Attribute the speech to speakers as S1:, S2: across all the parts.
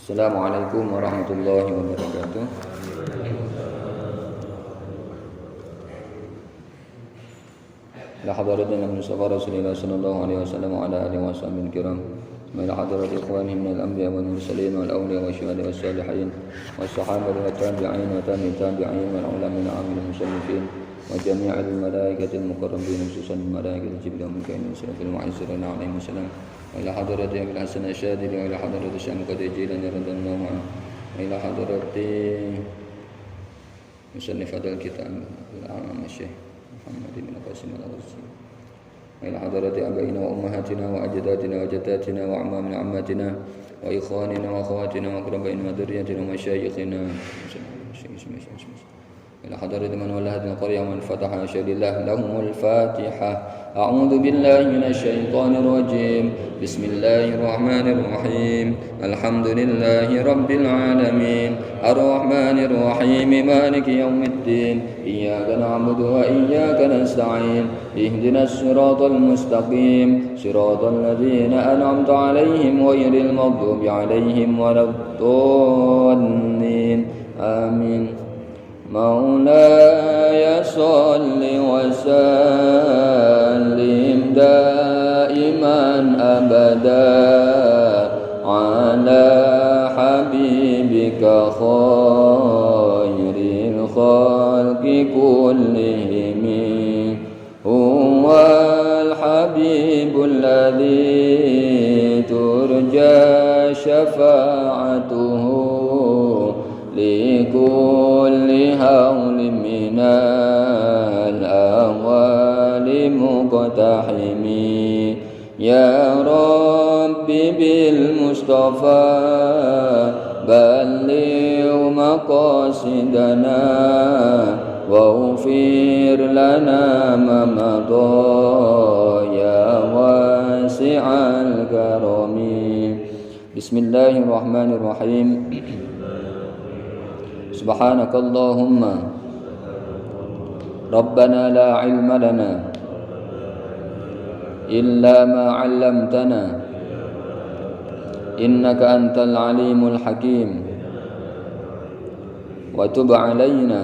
S1: Assalamualaikum warahmatullahi wabarakatuh. La hadratina Mustafa Rasulullah sallallahu alaihi wasallam wa ala alihi washabbil kiram. Wa ila hadrat ikhwanihim min al-anbiya wal mursalin wal awliya wasyuhada was salihin was sahabati wat tabi'in wa tabi'in wal ulama min amil musannifin wa jami'al malaikatil muqarrabin khususan malaikatil jibril wa mikail sirafil mu'azzirina alaihim salam. وإلى حضرة أبي الحسن الشاذلي وإلى حضرة الشام قدر جيلاني رضي الله عنه وإلى حضرة مصنف هذا الكتاب العام الشيخ محمد بن قاسم الأغزي وإلى حضرة آبائنا وأمهاتنا وأجدادنا وجداتنا وأعمامنا وعماتنا وإخواننا وأخواتنا وأقربائنا وذريتنا ومشايخنا إلى حضرة من ولى هذه القرية ومن فتح شهد الله لهم الفاتحة. أعوذ بالله من الشيطان الرجيم. بسم الله الرحمن الرحيم. الحمد لله رب العالمين الرحمن الرحيم مالك يوم الدين إياك نعبد وإياك نستعين اهدنا الصراط المستقيم صراط الذين أنعمت عليهم غير المغضوب عليهم ولا الضالين آمين. مولاي صل وسلم دائما أبدا على حبيبك خير الخلق كلهم هو الحبيب الذي ترجى شفاعته لكل هول من الأهوال مقتحم يا رب بالمصطفى بلغ مقاصدنا واغفر لنا ما مضى يا واسع الكرم. بسم الله الرحمن الرحيم. سبحانك اللهم ربنا لا علم لنا إلا ما علمتنا إنك أنت العليم الحكيم وتب علينا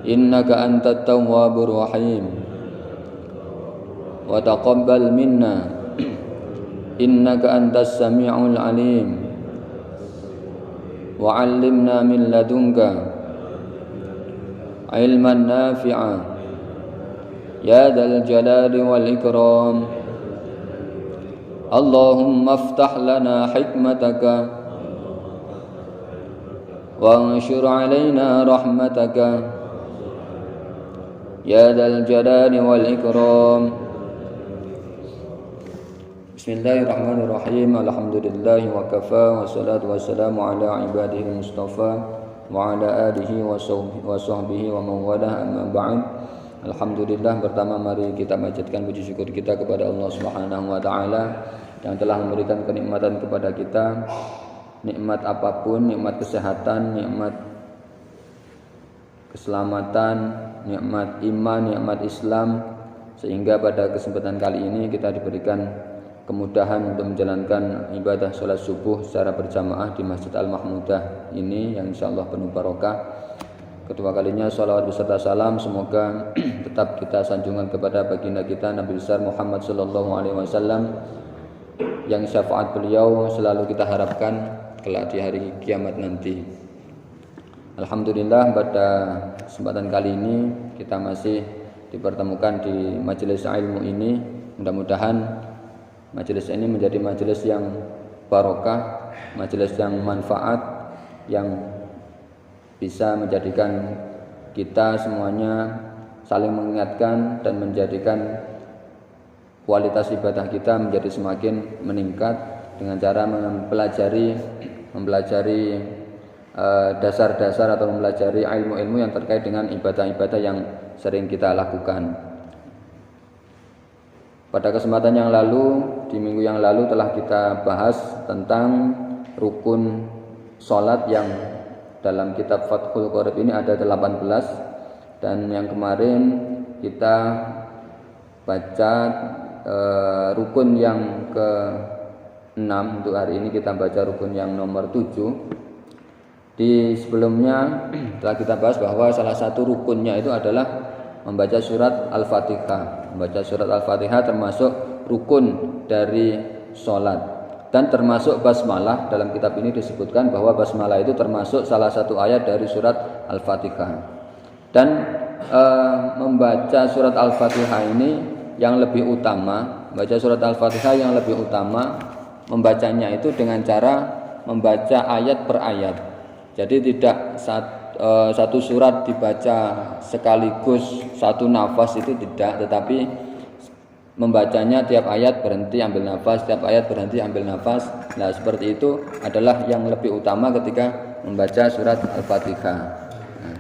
S1: إنك أنت التواب الرحيم وتقبل منا إنك أنت السميع العليم وعلمنا من لدنك علما نافعا يا ذا الجلال والإكرام. اللهم افتح لنا حكمتك وانشر علينا رحمتك يا ذا الجلال والإكرام. Bismillahirrahmanirrahim. Alhamdulillah wa kafa wassalatu wassalamu ala ibadihi mustafa wa ala alihi wa sahbihi wa man wala amma ba'd. Alhamdulillah, pertama mari kita panjatkan puji syukur kita kepada Allah Subhanahu wa taala yang telah memberikan kenikmatan kepada kita, nikmat apapun, nikmat kesehatan, nikmat keselamatan, nikmat iman, nikmat Islam, sehingga pada kesempatan kali ini kita diberikan kemudahan untuk menjalankan ibadah sholat subuh secara berjamaah di Masjid Al-Mahmudah ini yang insyaallah penuh barokah. Kedua kalinya sholawat beserta salam semoga tetap kita sanjungan kepada baginda kita Nabi besar Muhammad sallallahu alaihi wasallam yang syafaat beliau selalu kita harapkan kelak di hari kiamat nanti. Alhamdulillah, pada kesempatan kali ini kita masih dipertemukan di majelis ilmu ini. Mudah-mudahan majelis ini menjadi majelis yang barokah, majelis yang manfaat, yang bisa menjadikan kita semuanya saling mengingatkan dan menjadikan kualitas ibadah kita menjadi semakin meningkat dengan cara mempelajari dasar-dasar atau mempelajari ilmu-ilmu yang terkait dengan ibadah-ibadah yang sering kita lakukan. Pada kesempatan yang lalu, di minggu yang lalu telah kita bahas tentang rukun sholat yang dalam kitab Fathul Qorib ini ada 18, dan yang kemarin kita baca rukun yang 6. Untuk hari ini kita baca rukun yang nomor 7. Di sebelumnya telah kita bahas bahwa salah satu rukunnya itu adalah membaca surat Al-Fatihah. Membaca surat Al-Fatihah termasuk rukun dari sholat, dan termasuk basmalah. Dalam kitab ini disebutkan bahwa basmalah itu termasuk salah satu ayat dari surat Al-Fatihah. Dan membaca surat Al-Fatihah ini yang lebih utama, membaca surat Al-Fatihah yang lebih utama membacanya itu dengan cara membaca ayat per ayat. Jadi tidak satu surat dibaca sekaligus satu nafas, itu tidak, tetapi membacanya tiap ayat berhenti ambil nafas, tiap ayat berhenti ambil nafas. Nah, seperti itu adalah yang lebih utama ketika membaca surat Al-Fatihah. Nah,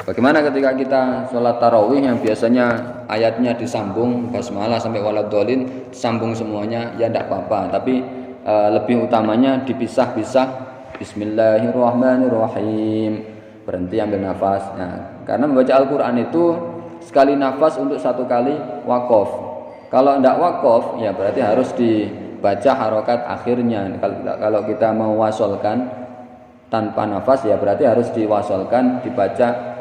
S1: bagaimana ketika kita sholat tarawih yang biasanya ayatnya disambung basmalah sampai waladhdallin, sambung semuanya, ya tidak apa-apa, tapi lebih utamanya dipisah-pisah. Bismillahirrahmanirrahim, berhenti ambil nafas. Nah, karena membaca Al-Quran itu sekali nafas untuk satu kali wakof. Kalau tidak wakof, ya berarti harus dibaca harokat akhirnya. Kalau kita mau wasolkan tanpa nafas, ya berarti harus diwasolkan, dibaca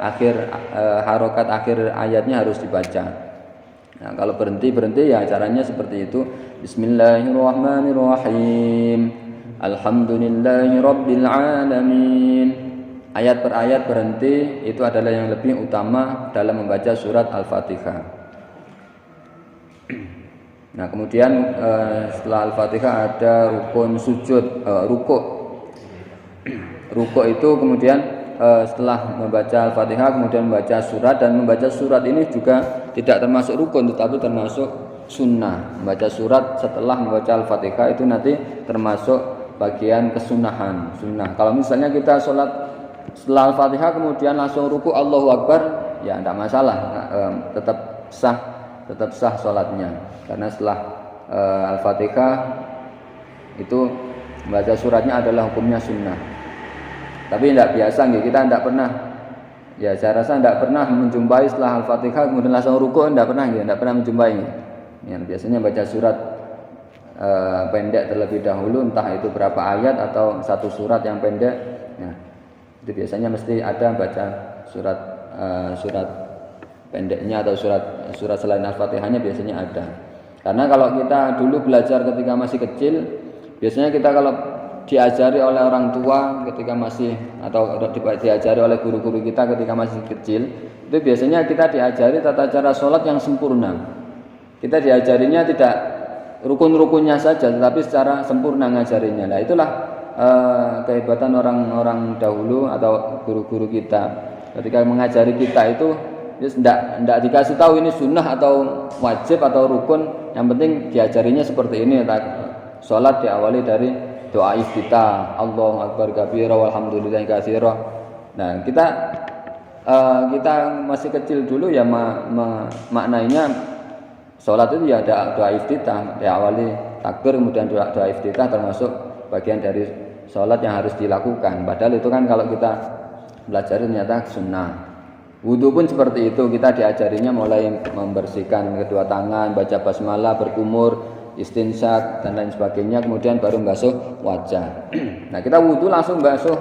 S1: harokat akhir ayatnya harus dibaca. Nah, kalau berhenti ya caranya seperti itu. Bismillahirrahmanirrahim, alhamdulillahi rabbil alamin. Ayat per ayat berhenti, itu adalah yang lebih utama dalam membaca surat Al-Fatihah. Nah, kemudian setelah Al-Fatihah ada rukun sujud, rukuk. Rukuk itu kemudian setelah membaca Al-Fatihah kemudian membaca surat, dan membaca surat ini juga tidak termasuk rukun tetapi termasuk sunnah. Membaca surat setelah membaca Al-Fatihah itu nanti termasuk bagian kesunahan, sunnah. Kalau misalnya kita sholat setelah Al-Fatihah kemudian langsung ruku Allahu Akbar, ya tidak masalah, tetap sah sholatnya, karena setelah Al-Fatihah itu membaca suratnya adalah hukumnya sunnah. Tapi tidak biasa, kita tidak pernah, ya saya rasa tidak pernah menjumpai setelah Al-Fatihah kemudian langsung ruku, tidak pernah menjumpai. Ya, biasanya baca surat pendek terlebih dahulu, entah itu berapa ayat atau satu surat yang pendek. Nah, itu biasanya mesti ada baca surat pendeknya atau surat selain Al-Fatihahnya biasanya ada. Karena kalau kita dulu belajar ketika masih kecil, biasanya kita kalau diajari oleh orang tua ketika masih, atau diajari oleh guru-guru kita ketika masih kecil, itu biasanya kita diajari tata cara sholat yang sempurna. Kita diajarinya tidak rukun-rukunnya saja, tetapi secara sempurna ngajarinya. Nah, itulah kehebatan orang-orang dahulu atau guru-guru kita. Ketika mengajari kita itu tidak dikasih tahu ini sunnah atau wajib atau rukun, yang penting diajarinya seperti ini. Sholat diawali dari doa iftitah, Allahu Akbar kabira walhamdulillahi katsira. Nah, kita masih kecil dulu ya maknanya sholat itu ya ada doa iftitah, diawali takbir kemudian doa iftitah termasuk bagian dari sholat yang harus dilakukan. Padahal itu kan kalau kita belajar ternyata sunnah. Wudhu pun seperti itu, kita diajarinya mulai membersihkan kedua tangan, baca basmalah, berkumur, istinsyak dan lain sebagainya, kemudian baru membasuh wajah. Nah, kita wudhu langsung basuh,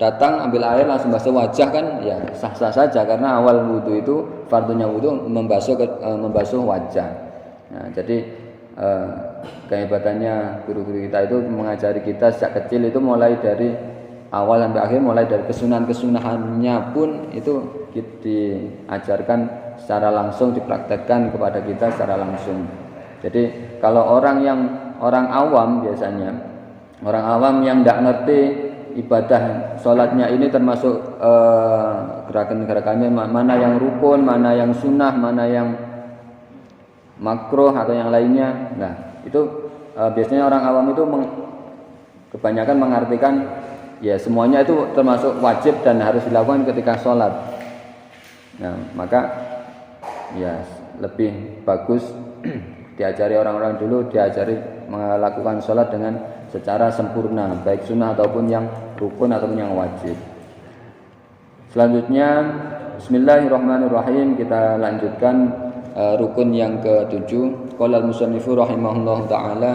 S1: datang ambil air langsung basuh wajah kan ya sah-sah saja, karena awal wudhu itu fardunya wudhu membasuh wajah. Nah, jadi kehebatannya guru-guru kita itu mengajari kita sejak kecil itu mulai dari awal sampai akhir, mulai dari kesunahannya pun itu diajarkan secara langsung, dipraktekkan kepada kita secara langsung. Jadi kalau orang awam biasanya, orang awam yang tidak ngerti ibadah sholatnya ini termasuk gerakan-gerakannya, mana yang rukun, mana yang sunnah, mana yang makruh atau yang lainnya. Nah, itu biasanya orang awam itu kebanyakan mengartikan ya semuanya itu termasuk wajib dan harus dilakukan ketika sholat. Nah, maka ya lebih bagus diajari orang-orang dulu, diajari melakukan sholat dengan secara sempurna, baik sunnah ataupun yang rukun ataupun yang wajib. Selanjutnya bismillahirrahmanirrahim, kita lanjutkan rukun yang ke-7. Qala al-musannifu rahimahullahu taala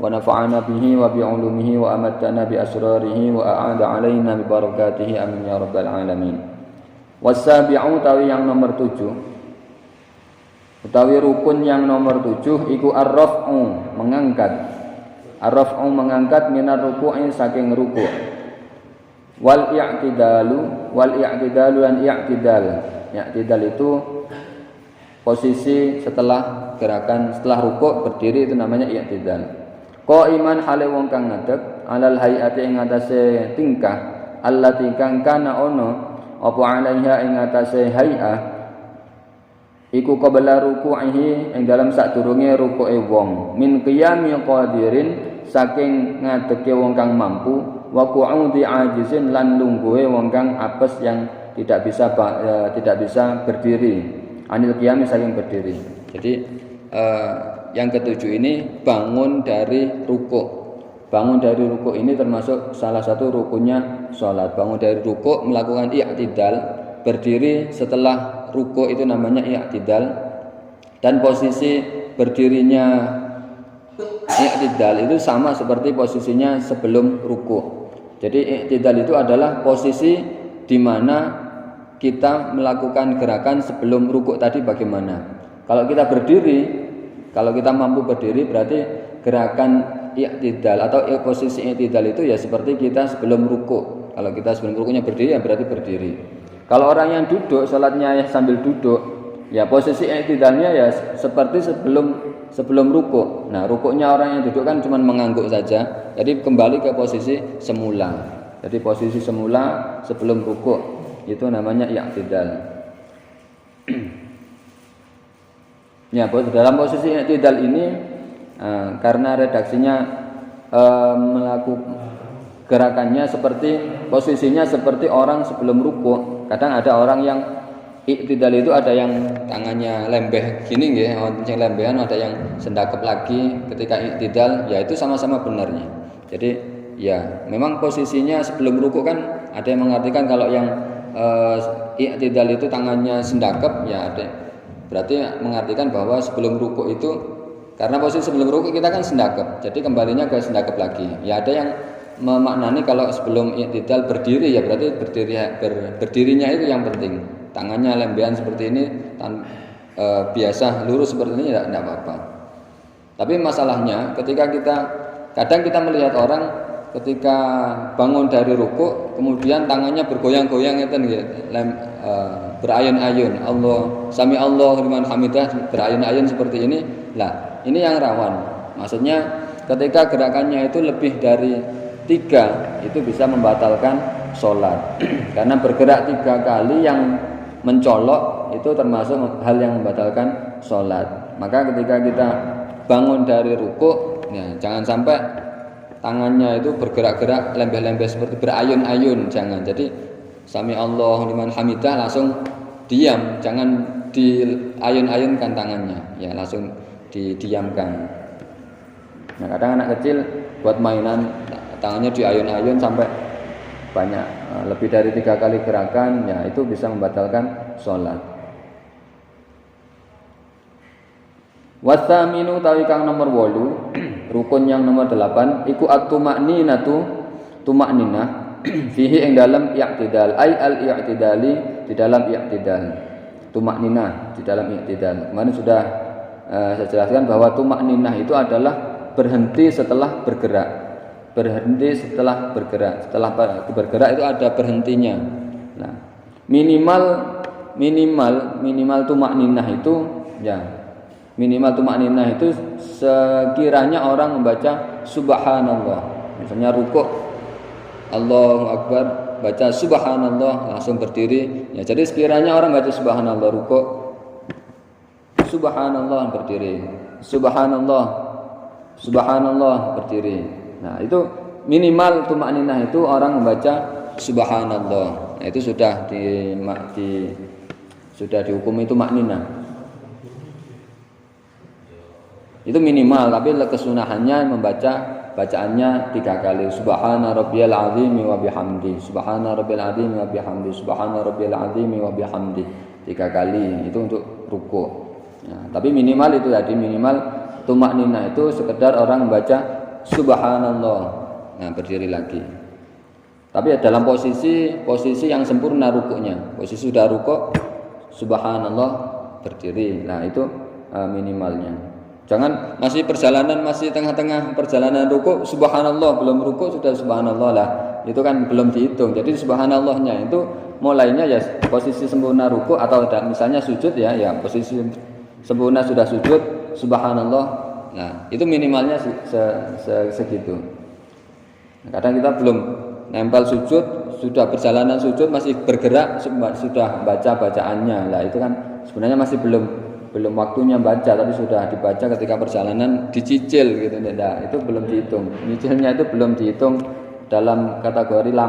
S1: wa nafa'ana bihi wa bi 'ulumihi wa amattana bi asrarihi wa a'ada 'alaina bi barakatihi amin ya rabbal alamin. Wasabi'u utawi yang nomor 7 utawi rukun yang nomor 7 iku ar-raf'u mengangkat. Ar-raf'u mengangkat minar ruku'i saking ruku'. Wal i'tidalu dan i'tidal. I'tidal itu posisi setelah gerakan setelah rukuk berdiri itu namanya i'tidal. Qaiman hale wong kang ngadeg alal hayati ing atase tingkah allati kang kana ono apa alaiha ing atase hay'ah iku qabla ruku'ihi ing dalam sadurunge rukuke wong min qiyami qadirin saking ngadege wong kang mampu wa qu'udi ajizin lan lungguhe wong kang apes yang tidak bisa berdiri anil qiyami saking berdiri. Jadi yang ketujuh ini bangun dari rukuk. Bangun dari rukuk ini termasuk salah satu rukunnya sholat. Bangun dari rukuk melakukan i'tidal, berdiri setelah rukuk itu namanya i'tidal, dan posisi berdirinya i'tidal itu sama seperti posisinya sebelum rukuk. Jadi i'tidal itu adalah posisi di mana kita melakukan gerakan sebelum rukuk tadi bagaimana. Kalau kita berdiri, kalau kita mampu berdiri berarti gerakan i'tidal atau posisi i'tidal itu ya seperti kita sebelum rukuk. Kalau kita sebelum rukuknya berdiri ya berarti berdiri. Kalau orang yang duduk salatnya ya sambil duduk, ya posisi i'tidalnya ya seperti sebelum rukuk. Nah, rukuknya orang yang duduk kan cuma mengangguk saja. Jadi kembali ke posisi semula. Jadi posisi semula sebelum rukuk itu namanya i'tidal. Ya, dalam posisi i'tidal ini karena redaksinya melakukan gerakannya seperti posisinya seperti orang sebelum rukuk. Kadang ada orang yang i'tidal itu ada yang tangannya lembeh gini nggih, yang lembehan, ada yang sendakep lagi ketika i'tidal, ya itu sama-sama benarnya. Jadi ya memang posisinya sebelum rukuk kan ada yang mengartikan kalau yang i'tidal itu tangannya sendakep, ya ada berarti mengartikan bahwa sebelum rukuk itu karena posisi sebelum rukuk kita kan sendakep, jadi kembalinya ke sendakep lagi. Ya ada yang memaknani kalau sebelum i'tidal berdiri ya berarti berdirinya itu yang penting. Tangannya lembehan seperti ini biasa lurus seperti ini tidak apa-apa. Tapi masalahnya ketika kadang kita melihat orang ketika bangun dari rukuk kemudian tangannya bergoyang-goyang itu berayun-ayun, sami Allahu liman hamidah, berayun-ayun seperti ini. Lah, ini yang rawan. Maksudnya ketika gerakannya itu lebih dari 3 itu bisa membatalkan sholat. Karena bergerak 3 kali yang mencolok itu termasuk hal yang membatalkan sholat. Maka ketika kita bangun dari rukuk, ya, jangan sampai tangannya itu bergerak-gerak lembeh-lembeh seperti berayun-ayun, jangan. Jadi sami Allahu liman hamidah langsung diam, jangan diayun-ayunkan tangannya, ya langsung didiamkan. Nah, kadang anak kecil buat mainan tangannya diayun-ayun sampai banyak, lebih dari 3 kali gerakan, ya itu bisa membatalkan sholat. Wasaminu tawi kang nomor 8 rukun yang nomor 8 iku at-tuma'ninatu tuma'ninah fihi ing dalam i'tidal ay al-i'tidali di dalam i'tidal. Tuma'ninah di dalam i'tidal. Kemarin sudah saya jelaskan bahwa tuma'ninah itu adalah berhenti setelah bergerak. Berhenti setelah bergerak. Setelah bergerak itu ada berhentinya. Nah, minimal tuma'ninah itu ya minimal tuma'ninah itu sekiranya orang membaca subhanallah. Misalnya rukuk Allahu Akbar, baca subhanallah langsung berdiri. Ya, jadi sekiranya orang baca subhanallah rukuk, subhanallah berdiri, subhanallah berdiri. Nah, itu minimal tuma'ninah itu orang membaca subhanallah. Nah, itu sudah dihukumi itu makninah. Itu minimal, tapi kesunahannya membaca bacaannya 3 kali. Subhana rabbiyal azim wa bihamdi. Subhana rabbiyal azim wa bihamdi. Subhana rabbiyal azim wa bihamdi. 3 kali itu untuk rukuk. Ya, tapi minimal itu tadi, minimal tumakninah itu sekedar orang membaca subhanallah. Nah, berdiri lagi. Tapi dalam posisi yang sempurna rukuknya. Posisi sudah rukuk, subhanallah, berdiri. Nah, itu minimalnya. Jangan masih perjalanan, masih tengah-tengah perjalanan rukuk, subhanallah, belum rukuk sudah subhanallah lah. Itu kan belum dihitung. Jadi subhanallahnya itu mulainya ya posisi sempurna rukuk atau misalnya sujud ya posisi sempurna sudah sujud, subhanallah. Nah, itu minimalnya segitu. Kadang kita belum nempel sujud, sudah perjalanan sujud masih bergerak, sudah baca bacaannya. Lah itu kan sebenarnya masih belum waktunya baca, tapi sudah dibaca ketika perjalanan, dicicil gitu. Nah, itu belum dihitung. Nyicilnya itu belum dihitung dalam kategori lama.